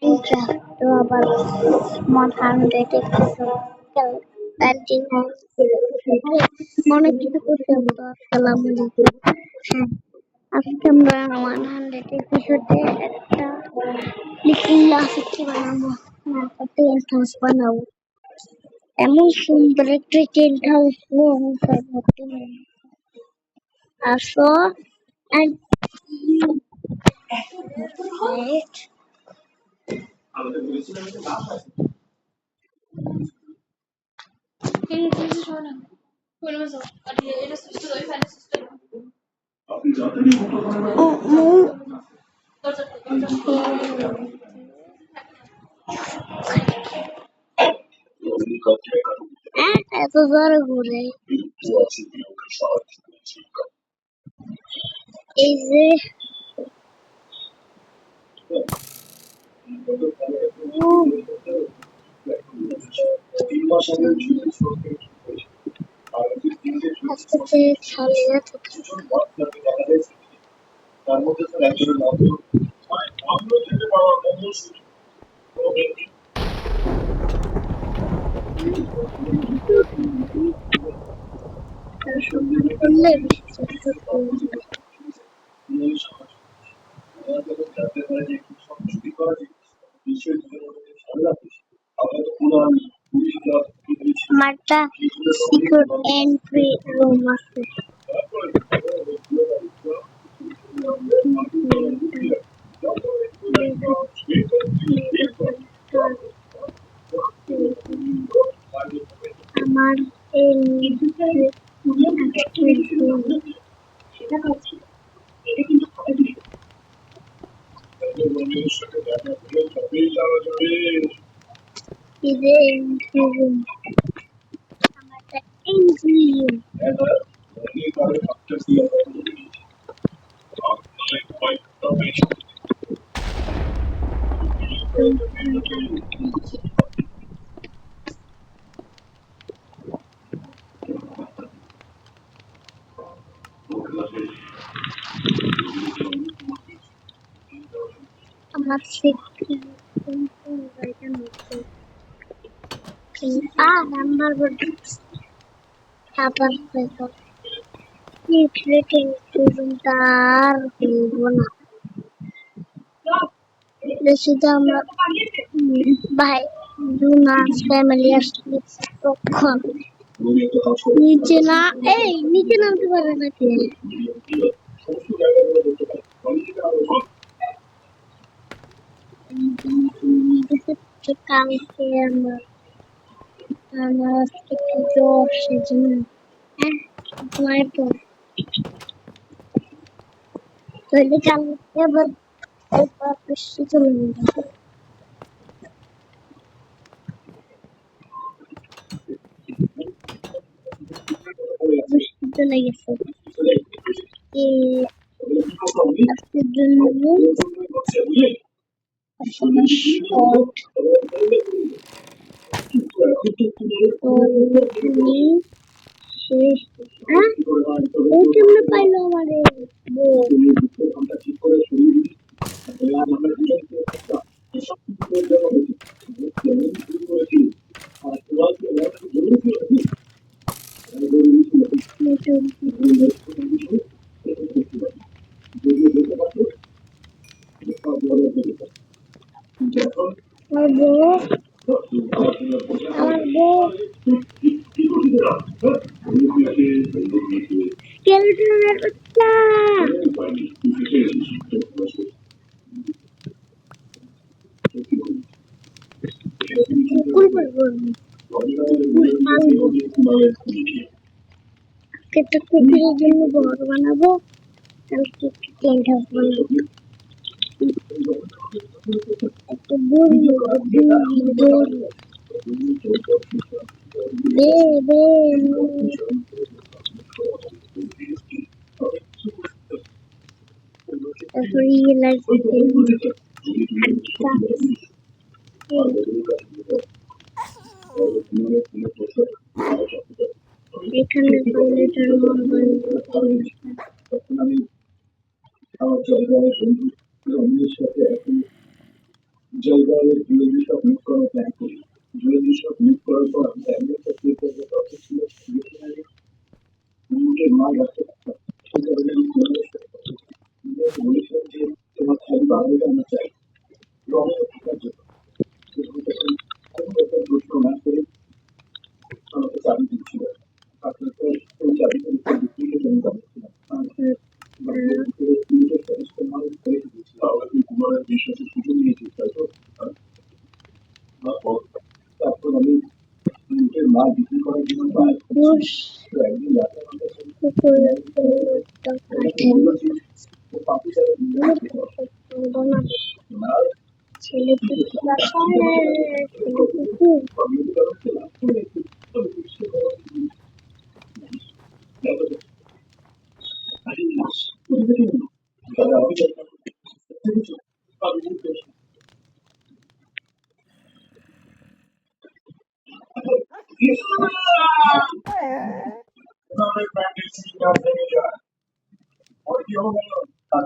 তো আবার 139 মনে কিছু করতে হবে তো। আসসালামু আলাইকুম। হ্যাঁ, আজকে আমরা 100 এপিসোডে একটা লিটিল লাফিকি বানাবো। টেন্ট হাউস বানাবো। এমন সুন্দর একটা টেন্ট হাউস আসো and wait. এত জোরে ঘুরে এই যে আজকে ছাড়িয়ে তার মধ্যে একজনের নাম করলে আমারটা সিক্রেট এন্ট্রি রুম আছে। আমার এই আমার নাম্বার আবার তার হইব না শুধু আমরা ভাই জুনাস ফ্যামিলি আসলে তখন নিচে না এই নিচে নামতে পারে নাকি কালকে আমার আজকে জ্বর সেজন্য ঘুমায় তো তাহলে কালকে আবার বেশি চলে যাবে চলে গেছে আজকের জন্য কেমনে পাইলো আমারে একটা কুকুরের জন্য ঘর বানাবো কালকে টেন্ট হাউস বানাবো একটা এখানে জলবায়ুর জুয়েলারি শপ মুভ করার প্ল্যান করি। জুয়েলারি শপ মুভ করার পর আমরা এমন একটা প্লে করবো তত ছিল মিশনারি মুখের মাল রাখতে পারতাম। সেই কারণে আমি বলেছিলাম যে তোমার খালি বাংলাটা আমরা চাই রঙে থাকার জন্য। কোনো একটা প্রশ্ন না করে আমাকে চাবি দিচ্ছিল। আপনার তো ওই চাবিটা বিক্রিকে জন্য চাচ্ছিলাম কুমারের বিশ্বাসের সুযোগ নিয়েছি তাই তো। তারপর আমি নিজের মাল বিক্রি করার জন্য একদিন রাতে আমার কাছে ছেলে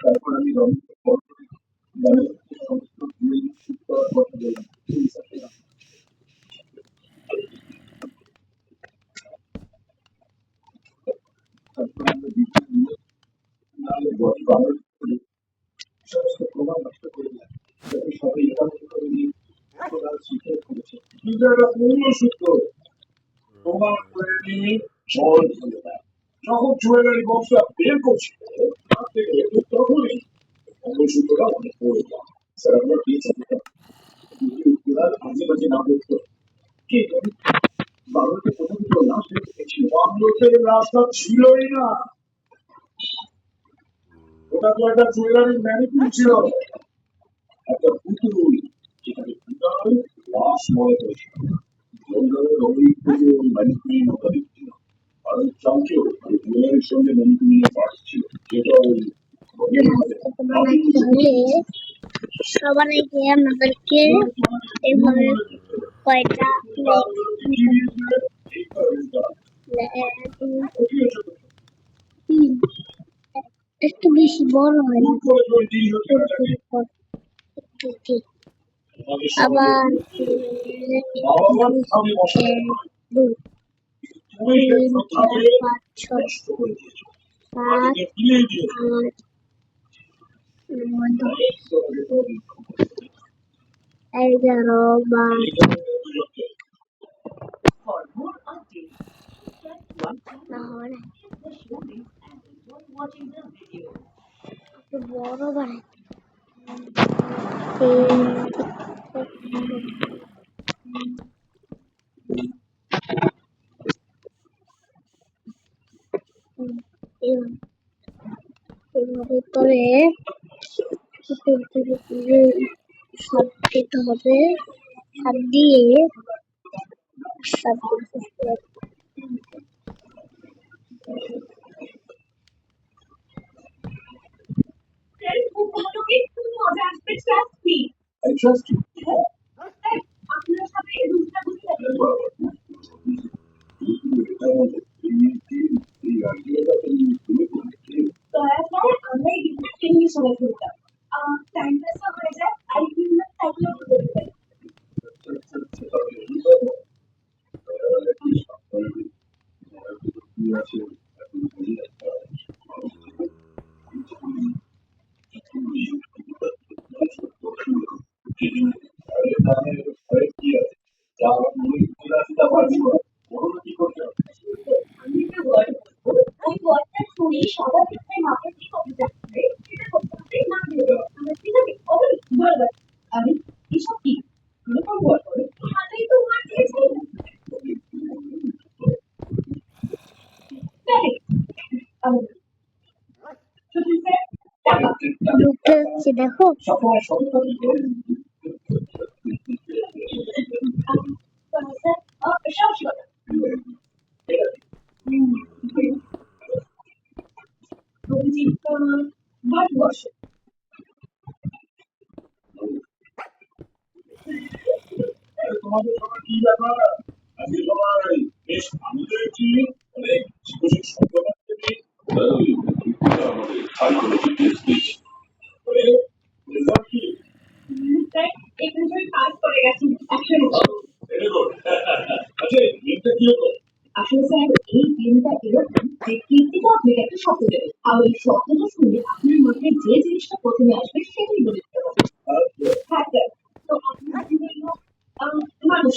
তারপর আমি সমস্ত করার কথা বললাম। তারপর আমরা সমস্ত প্রমাণ নষ্ট করে দিলাম যাতে সবাই এটা মনে করে নিয়ে স্বীকার করেছে কিন্তু এটা পূর্ণ সূত্র প্রমাণ করে নিয়ে জল ধরে দেয়। যখন জুয়েলারি বক্সটা বের করছিল তার থেকে তখনই অঙ্গসূত্রটা অনেক পড়ে যায়। স্যার আমরা পেয়েছি মাঝে মাঝে না দেখতো কি বাংলাতে প্রথম তো না দেখেছি বাংলোতে রাস্তা ছিলই না। ওটা তো একটা জুয়েলারি ম্যানিকুইন ছিল, একটা পুতুল যেখানে পুতাল লাশ মনে হয়েছিল। ম্যানিকুইন ওটা দেখছিল আর ওই চামচেও জুয়েলারির সঙ্গে ম্যানিকুইনের পার্টস ছিল যেটা ওই সবাই গিয়ে আমাদেরকে এভাবে কয়টা একটু বেশি বড় হয় আবার পাঁচ ছয় সাত আট 11 না হয় না বড় বানাই এভাবে করে সাপ দিতে হবে। সাপ দিয়ে সাপ I trust you. ঢুকতে হচ্ছে দেখো তোমাদের সবার কি ব্যাপার আজকে সবাই বেশ আনন্দ হয়েছি অনেক শিক্ষক সম্পর্ক আমাদের ভেরি গুড। আচ্ছা, এই গেমটা কি হতো? আসলে স্যার এই গেমটা এরকম যে কীর্তিকর থেকে একটা শব্দ দেবে আর ওই শব্দটা শুনে আপনার মাথায় যে জিনিসটা প্রথমে আসবে সেটাই বলে দিতে হবে। আচ্ছা, হ্যাঁ স্যার। তো আপনার কি হলো মানুষ। মানুষ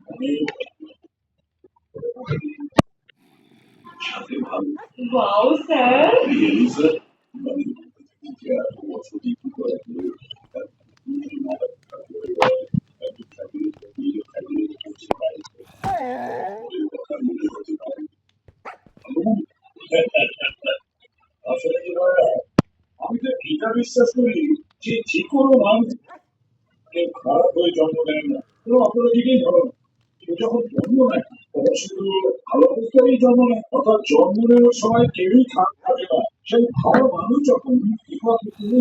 মানে সাথে ভালো। Wow sir. Really sir? মানে যে এত বছর ডিগ্রি করার পরে আসলে কি হয়, আমি তো এটা বিশ্বাস করি যে যে কোনো মানুষ কেউ খারাপ হয়ে জন্ম নেয় না, কোনো অপরাধীকেই ধরো না। কেউ যখন জন্ম নেয় তখন শুধু ভালো অবস্থায় জন্ম নেয়, অর্থাৎ জন্ম নেওয়ার সময় কেউই খারাপ থাকে না। সেই ভালো মানুষ যখন বিপদ তুমি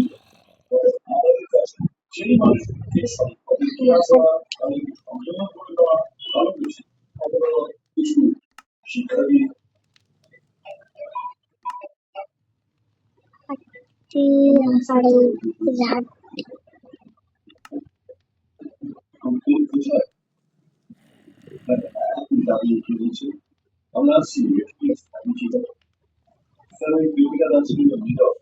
আমাদের কাছে সেই মানুষকে সঠিক পথে নিয়ে আসা, তাদেরকে সংশোধন করে দেওয়া, ভালো বেশি অথবা কিছু শিক্ষা দিয়ে আমাকে বোঝায়। দাঁড়িয়ে ফিরেছে আমরা সিরিয়াস আমি ছিল স্যার, ওই বেবিটা ছিল নীরব।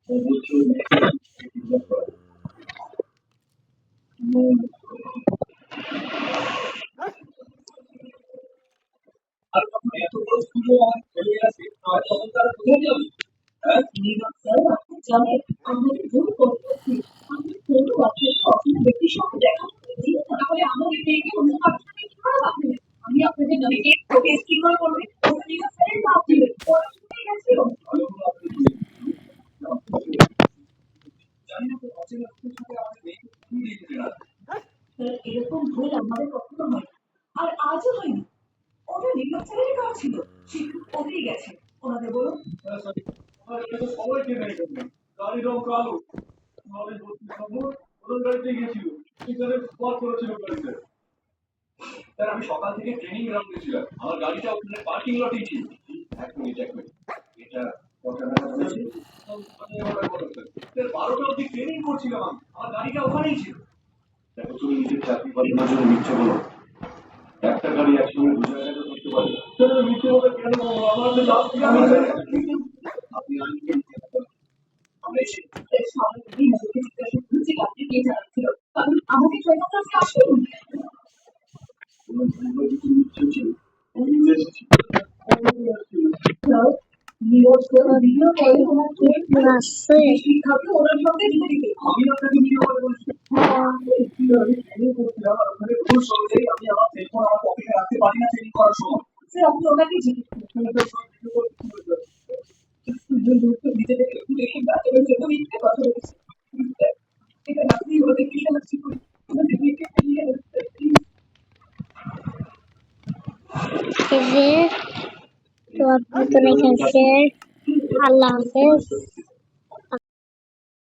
ও বলছে ওর মেয়েকে kidnap করা হবে। আর তখন এত বড় স্কুলে আমার ফেলে গেছে, আর তখন তারা কোথায় যাবে? হ্যাঁ, নীরব স্যার আপনি জানেন আমাদের ভুল করতেছি। আমি কোনো আপনার কখনো ব্যক্তির সঙ্গে দেখা করেছি তাহলে আমাদের মেয়েকে অন্য কারোর সঙ্গে কি করে পাঠাবে? আমি আপনাদের মেয়েকে কেস কি করে করবে? ওটা নীরব স্যারের লাভ দিবে ওরা শুনে গেছিল। ভালো করে আপনি বলে দিন। জানি না তো অচেনা লোকের সাথে আমাদের মেয়েকে ঘুরিয়ে দিতে না। স্যার এরকম ভুল আমাদের কখনো হয় আর আজও হয়নি। ওটা নীরব স্যারের কাজ ছিল সে ওতেই গেছে ওনাদের বলুন। আমার এটা তো সবাই চেনে এখানে। গাড়ির রং কালো, আমাদের 32 নম্বর ওদের গাড়িতে গিয়েছিল, সেখানে স্পট করেছিল গাড়িতে। স্যার, আমি সকাল থেকে ট্রেনিং গ্রাউন্ডে ছিলাম, আমার গাড়িটা ওখানে পার্কিং লটেই ছিল। এক মিনিট, এটা কটা নাগাদ হয়েছে? স্যার, 12টা অব্দি ট্রেনিং করছিলাম আমি, আমার গাড়িটা ওখানেই ছিল। দেখো, তুমি নিজের চাকরি পালনের জন্য মিথ্যে বলো। একটা গাড়ি একসঙ্গে দু জায়গায় তো করতে পারে। স্যার, মিথ্যে বলে কেন? আমার তো লাভ কি? আপনি আইনকে মিথ্যে বলেন। আমরা এসে সবাই নিজেকে জিজ্ঞাসা করছি আপনি কে জানাচ্ছিল কারণ আমাকে ট্রেনার কাছে আসেন। কোনো ভুল কিছু মিথ্যে ছিল, আমি নিজে এসেছি। নীরব স্যার ভিডিও কলে ওনাকে শিক্ষাকে ওনার সঙ্গে দিতে দিতে আমি আপনাকে ভিডিও করে বলছি। আমি ট্রেনিং করছিলাম আর ওখানে রুলস অনুযায়ী আমি আমার সেলফোন আমার পকেটে রাখতে পারি না ট্রেনিং করার সময়। স্যার আপনি ওনাকে জিজ্ঞেস করুন নিজে থেকে একটু দেখে বাচ্চাদের জন্য মিথ্যে কথা বলেছি। এটা আপনি ওদের কি সাহায্য করি ওনাদের মেয়েকে ফিরিয়ে আনতে প্লিজ। তো আপনার এখানে আল্লাহ হাফেজ।